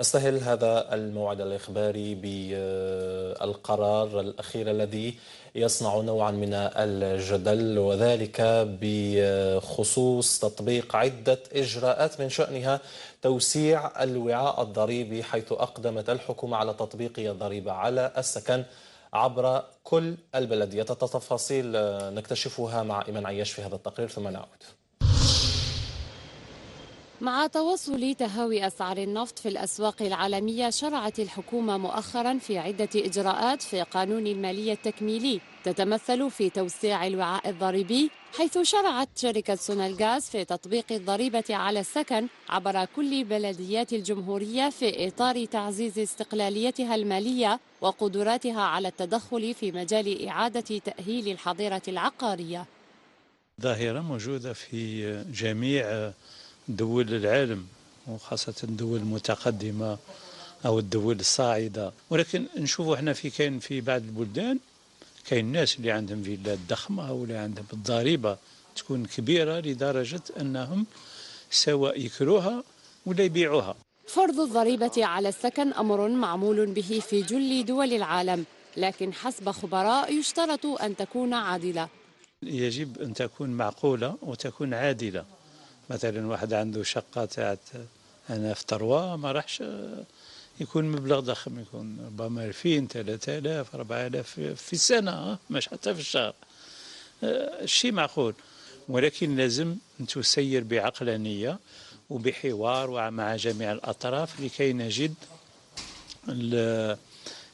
نستهل هذا الموعد الإخباري بالقرار الأخير الذي يصنع نوعا من الجدل، وذلك بخصوص تطبيق عدة إجراءات من شأنها توسيع الوعاء الضريبي، حيث أقدمت الحكومة على تطبيق الضريبة على السكن عبر كل البلديات. التفاصيل نكتشفها مع إيمان عياش في هذا التقرير ثم نعود. مع تواصل تهاوي أسعار النفط في الأسواق العالمية، شرعت الحكومة مؤخرا في عدة إجراءات في قانون المالية التكميلي تتمثل في توسيع الوعاء الضريبي، حيث شرعت شركة سونالغاز في تطبيق الضريبة على السكن عبر كل بلديات الجمهورية في إطار تعزيز استقلاليتها المالية وقدراتها على التدخل في مجال إعادة تأهيل الحظيرة العقارية. ظاهرة موجودة في جميع دول العالم، وخاصة الدول المتقدمة أو الدول الصاعدة، ولكن نشوفوا احنا كاين في بعض البلدان كاين ناس اللي عندهم فيلات ضخمة أو اللي عندهم الضريبة تكون كبيرة لدرجة أنهم سواء يكروها ولا يبيعوها. فرض الضريبة على السكن أمر معمول به في جل دول العالم، لكن حسب خبراء يشترط أن تكون عادلة. يجب أن تكون معقولة وتكون عادلة. مثلا واحد عنده شقة تاعت أنا في تروا ما راحش يكون مبلغ ضخم، يكون ربما 2000 3000 4000 في السنة، مش حتى في الشهر. الشيء معقول، ولكن لازم تسير بعقلانية وبحوار ومع جميع الأطراف لكي نجد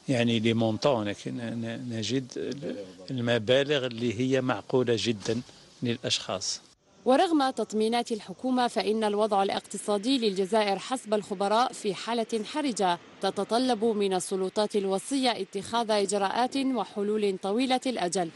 يعني لي مونطون، لكن نجد المبالغ اللي هي معقولة جدا للأشخاص. ورغم تطمينات الحكومة، فإن الوضع الاقتصادي للجزائر حسب الخبراء في حالة حرجة تتطلب من السلطات الوصية اتخاذ إجراءات وحلول طويلة الأجل.